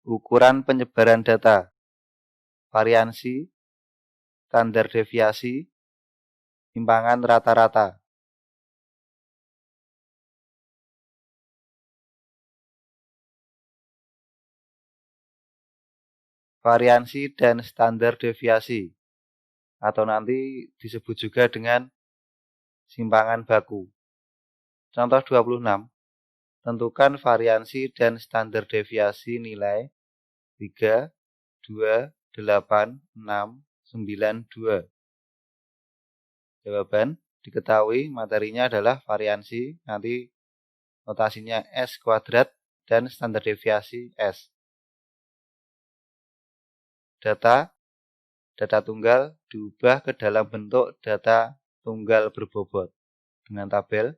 ukuran penyebaran data, variansi, standar deviasi, timpangan rata-rata. Variansi dan standar deviasi, atau nanti disebut juga dengan simpangan baku. Contoh 26, tentukan variansi dan standar deviasi nilai 3, 2, 8, 6, 9, 2. Jawaban, diketahui materinya adalah variansi, nanti notasinya S kuadrat, dan standar deviasi S. Data tunggal diubah ke dalam bentuk data tunggal berbobot dengan tabel.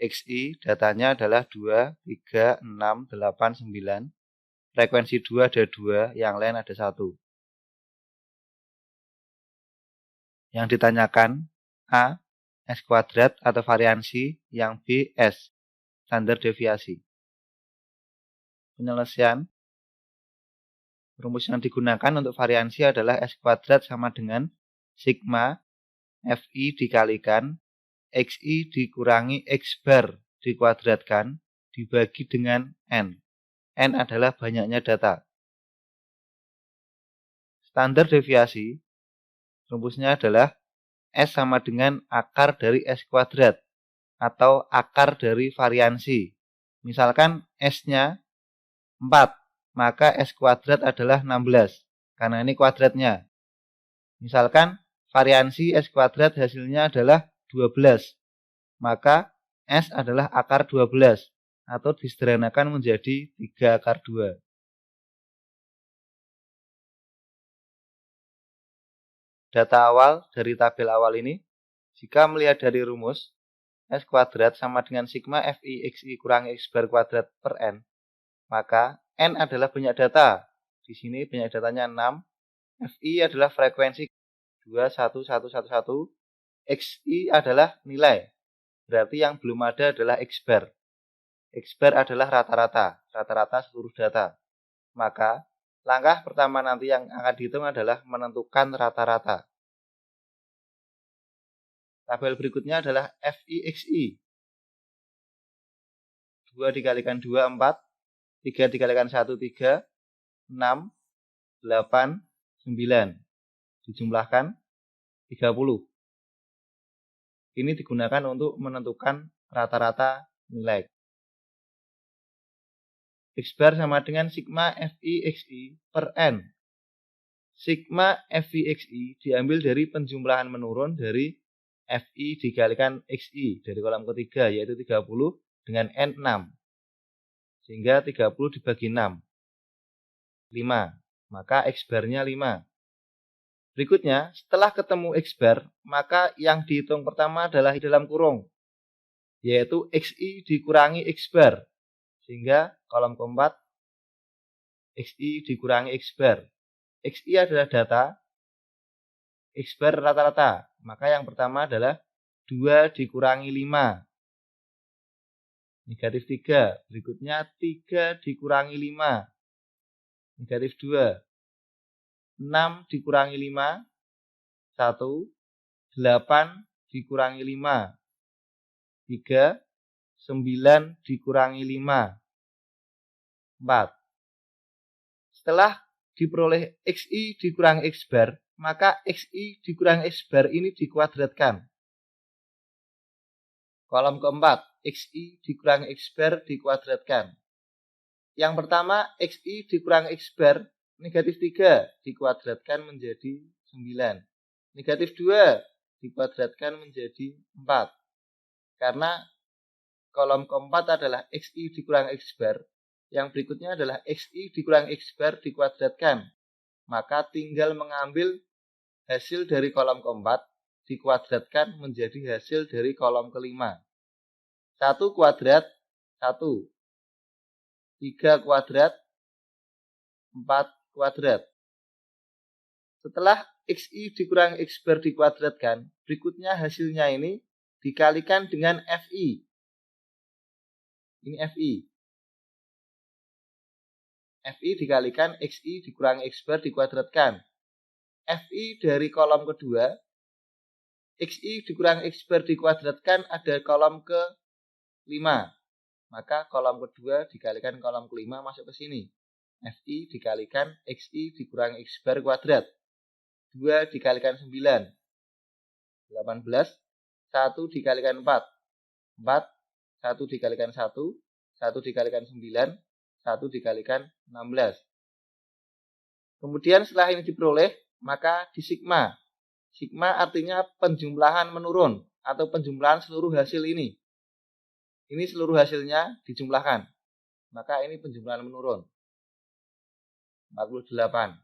XI datanya adalah 2, 3, 6, 8, 9. Frekuensi 2 ada 2, yang lain ada 1. Yang ditanyakan A, S kuadrat atau variansi, yang B, S, standar deviasi. Penyelesaian. Rumus yang digunakan untuk variansi adalah S kuadrat sama dengan sigma Fi dikalikan Xi dikurangi X bar dikuadratkan dibagi dengan N. N adalah banyaknya data. Standar deviasi, rumusnya adalah S sama dengan akar dari S kuadrat atau akar dari variansi. Misalkan S-nya 4, maka S kuadrat adalah 16, karena ini kuadratnya. Misalkan variansi S kuadrat hasilnya adalah 12, maka S adalah akar 12, atau disederhanakan menjadi 3 akar 2. Data awal dari tabel awal ini, jika melihat dari rumus, S kuadrat sama dengan sigma Fi Xi kurang X bar kuadrat per N, maka N adalah banyak data. Di sini banyak datanya 6. Fi adalah frekuensi 21111. Xi adalah nilai. Berarti yang belum ada adalah X bar. X bar adalah rata-rata seluruh data. Maka langkah pertama nanti yang akan dihitung adalah menentukan rata-rata. Tabel berikutnya adalah Fi Xi. 2 dikalikan 2, 4. 3 dikalikan 1, 3, 6, 8, 9. Dijumlahkan 30. Ini digunakan untuk menentukan rata-rata nilai. X bar sama dengan sigma Fi Xi per N. Sigma Fi Xi diambil dari penjumlahan menurun dari Fi dikalikan Xi dari kolom ketiga, yaitu 30 dengan N 6. Sehingga 30 dibagi 6. 5. Maka X barnya 5. Berikutnya, setelah ketemu X bar, maka yang dihitung pertama adalah di dalam kurung, yaitu Xi dikurangi X bar. Sehingga kolom keempat, Xi dikurangi X bar. Xi adalah data, X bar rata-rata. Maka yang pertama adalah 2 dikurangi 5. Negatif 3. Berikutnya 3 dikurangi 5. Negatif 2. 6 dikurangi 5. 1. 8 dikurangi 5. 3. 9 dikurangi 5. 4. Setelah diperoleh Xi dikurangi X bar, maka Xi dikurangi X bar ini dikuadratkan. Kolom keempat, Xi dikurangi X bar dikuadratkan. Yang pertama, Xi dikurangi X bar, negatif 3 dikuadratkan menjadi 9. Negatif 2 dikuadratkan menjadi 4. Karena kolom keempat adalah Xi dikurangi X bar, yang berikutnya adalah Xi dikurangi X bar dikuadratkan. Maka tinggal mengambil hasil dari kolom keempat dikuadratkan menjadi hasil dari kolom kelima. 1 kuadrat 1, 3 kuadrat 4 kuadrat. Setelah Xi dikurangi X bar dikuadratkan, berikutnya hasilnya ini dikalikan dengan Fi. Ini Fi. FI dikalikan XI dikurangi X bar dikuadratkan. FI dari kolom kedua, XI dikurangi X bar dikuadratkan ada kolom ke-5. Maka kolom kedua dikalikan kolom ke-5 masuk ke sini. FI dikalikan XI dikurangi X bar kuadrat. 2 dikalikan 9. 18. 1 dikalikan 4. 4. 1 dikalikan 1. 1 dikalikan 9. 1 dikalikan 16. Kemudian setelah ini diperoleh, maka di sigma. Sigma artinya penjumlahan menurun atau penjumlahan seluruh hasil ini. Ini seluruh hasilnya dijumlahkan. Maka ini penjumlahan menurun. 48.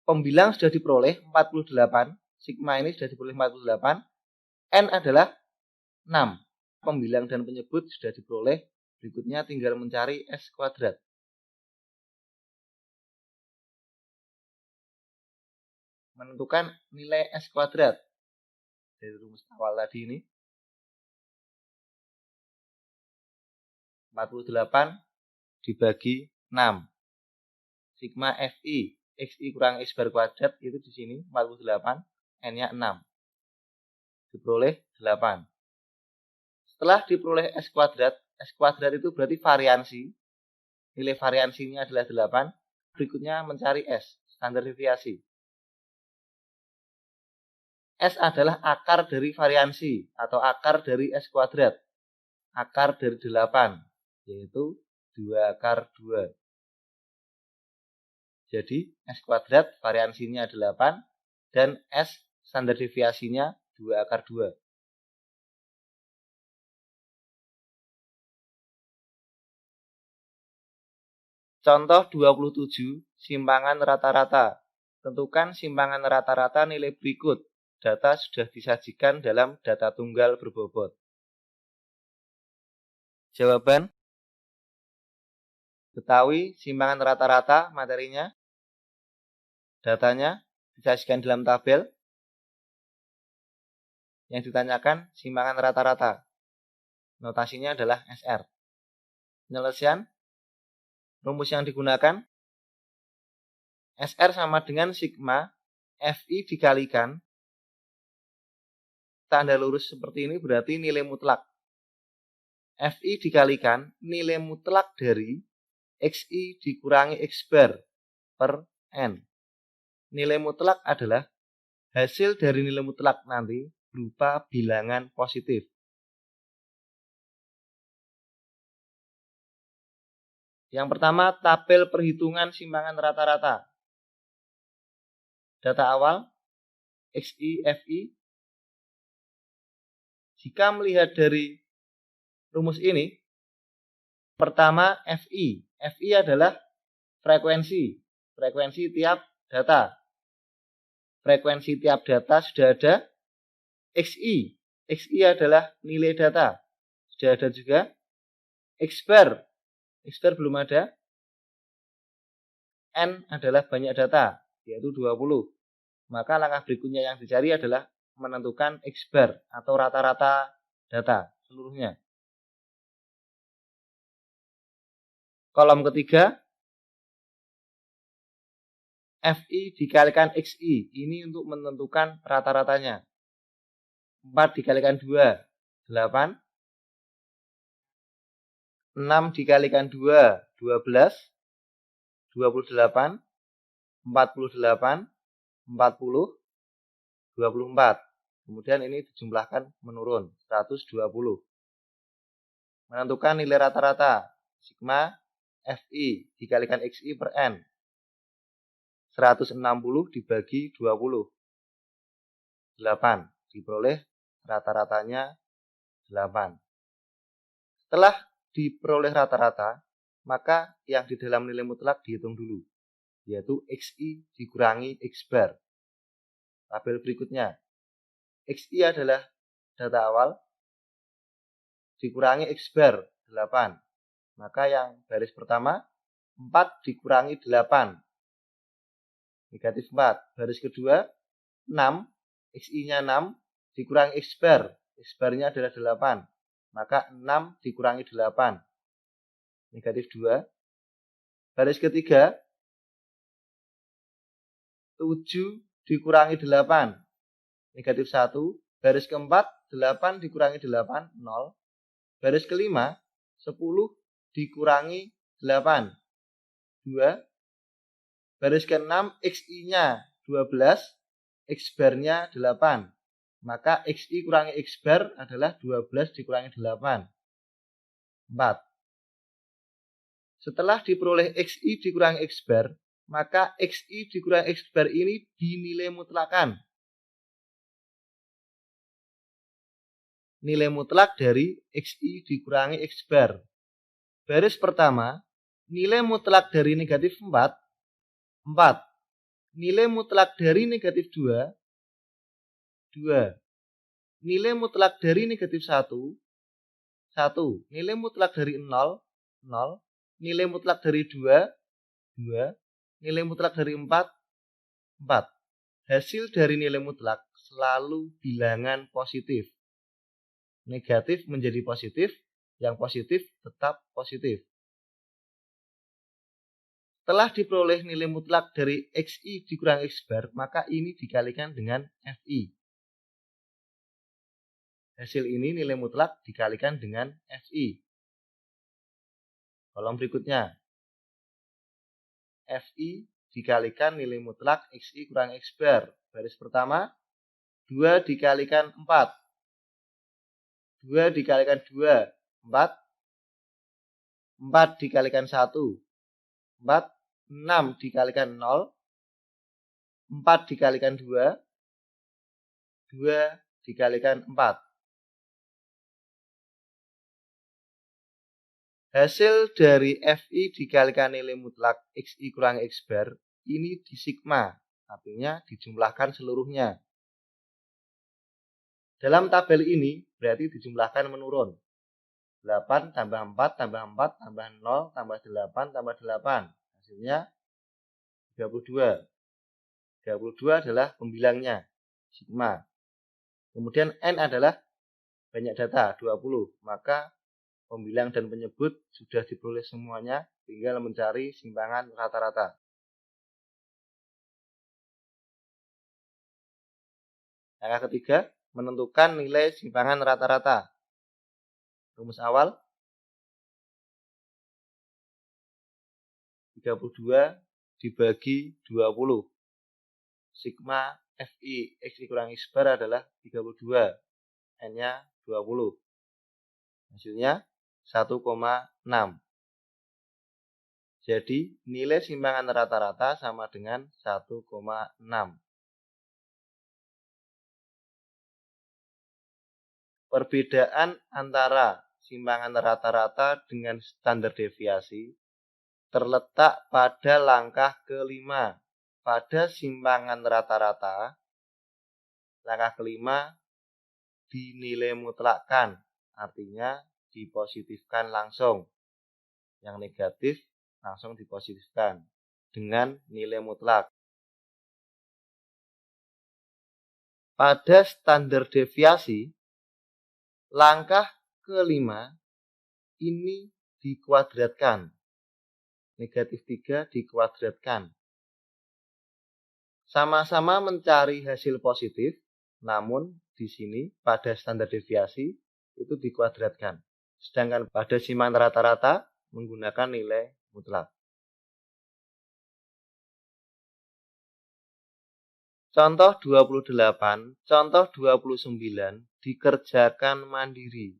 Pembilang sudah diperoleh 48. Sigma ini sudah diperoleh 48. N adalah 6. Pembilang dan penyebut sudah diperoleh. Berikutnya tinggal mencari S kuadrat. Menentukan nilai S kuadrat. Dari rumus awal tadi ini. 48 dibagi 6. Sigma FI, XI kurang X bar kuadrat itu di sini 48, N-nya 6. Diperoleh 8. Setelah diperoleh S kuadrat itu berarti variansi. Nilai variansinya adalah 8. Berikutnya mencari S, standar deviasi. S adalah akar dari variansi atau akar dari S kuadrat. Akar dari 8, yaitu 2 akar 2. Jadi S kuadrat variansinya 8 dan S standar deviasinya 2 akar 2. Contoh 27, simpangan rata-rata. Tentukan simpangan rata-rata nilai berikut. Data sudah disajikan dalam data tunggal berbobot. Jawaban. Ketahui simpangan rata-rata materinya. Datanya disajikan dalam tabel. Yang ditanyakan simpangan rata-rata. Notasinya adalah SR. Penyelesaian. Rumus yang digunakan SR sama dengan sigma FI dikalikan tanda lurus seperti ini berarti nilai mutlak. FI dikalikan nilai mutlak dari XI dikurangi X bar per N. Nilai mutlak adalah hasil dari nilai mutlak nanti berupa bilangan positif. Yang pertama, tabel perhitungan simpangan rata-rata. Data awal, XI, FI. Jika melihat dari rumus ini, pertama FI. FI adalah frekuensi tiap data. Frekuensi tiap data sudah ada. XI. XI adalah nilai data. Sudah ada juga. X bar. X bar belum ada. N adalah banyak data, yaitu 20. Maka langkah berikutnya yang dicari adalah menentukan X bar atau rata-rata data seluruhnya. Kolom ketiga, FI dikalikan XI. Ini untuk menentukan rata-ratanya. 4 dikalikan 2, 8. 6 dikalikan 2, 12. 28. 48. 40. 24. Kemudian ini dijumlahkan menurun, 120. Menentukan nilai rata-rata. Sigma FI dikalikan XI per N. 160 dibagi 20. 8. Diperoleh rata-ratanya 8. Setelah diperoleh rata-rata, maka yang di dalam nilai mutlak dihitung dulu, yaitu XI dikurangi X bar. Tabel berikutnya, XI adalah data awal, dikurangi X bar 8. Maka yang baris pertama, 4 dikurangi 8. Negatif 4. Baris kedua, 6. XI-nya 6 dikurangi X bar. X bar-nya adalah 8. Maka 6 dikurangi 8. Negatif 2. Baris ketiga, 7 dikurangi 8, negatif 1. Baris keempat, 8 dikurangi 8, 0. Baris kelima, 10 dikurangi 8, 2. Baris keenam, XI-nya 12, X bar-nya 8. Maka XI kurangi X bar adalah 12 dikurangi 8, 4. Setelah diperoleh XI dikurangi X bar, maka XI dikurangi X bar ini dinilai mutlakkan. Nilai mutlak dari XI dikurangi X bar. Baris pertama, nilai mutlak dari negatif 4, 4. Nilai mutlak dari negatif 2, 2. Nilai mutlak dari negatif 1, 1. Nilai mutlak dari 0, 0. Nilai mutlak dari 2, 2. Nilai mutlak dari 4, 4. Hasil dari nilai mutlak selalu bilangan positif. Negatif menjadi positif, yang positif tetap positif. Setelah diperoleh nilai mutlak dari XI dikurangi X bar, maka ini dikalikan dengan FI. Hasil ini nilai mutlak dikalikan dengan FI. Kolom berikutnya. FI dikalikan nilai mutlak XI kurangi X bar. Baris pertama, 2 dikalikan 4. 2 dikalikan 2, 4. 4 dikalikan 1, 4. 6 dikalikan 0. 4 dikalikan 2, 2 dikalikan 4. Hasil dari FI dikalikan nilai mutlak XI kurangi X bar ini di sigma, artinya dijumlahkan seluruhnya. Dalam tabel ini berarti dijumlahkan menurun. 8 tambah 4 tambah 4 tambah 0 tambah 8 tambah 8. Hasilnya 32. 32 adalah pembilangnya, sigma. Kemudian N adalah banyak data, 20. Maka pembilang dan penyebut sudah diperoleh semuanya, tinggal mencari simpangan rata-rata. Langkah ketiga, menentukan nilai simpangan rata-rata. Rumus awal, 32 dibagi 20. Sigma FI XI kurangi X bar adalah 32. N-nya 20. Hasilnya 1,6. Jadi nilai simpangan rata-rata sama dengan 1,6. Perbedaan antara simpangan rata-rata dengan standar deviasi terletak pada langkah kelima. Pada simpangan rata-rata, langkah kelima dinilai mutlakkan, artinya dipositifkan langsung. Yang negatif langsung dipositifkan dengan nilai mutlak. Pada standar deviasi, langkah kelima ini dikuadratkan. Negatif 3 dikuadratkan. Sama-sama mencari hasil positif, namun di sini pada standar deviasi itu dikuadratkan. Sedangkan pada simpangan rata-rata menggunakan nilai mutlak. Contoh 28, contoh 29 dikerjakan mandiri.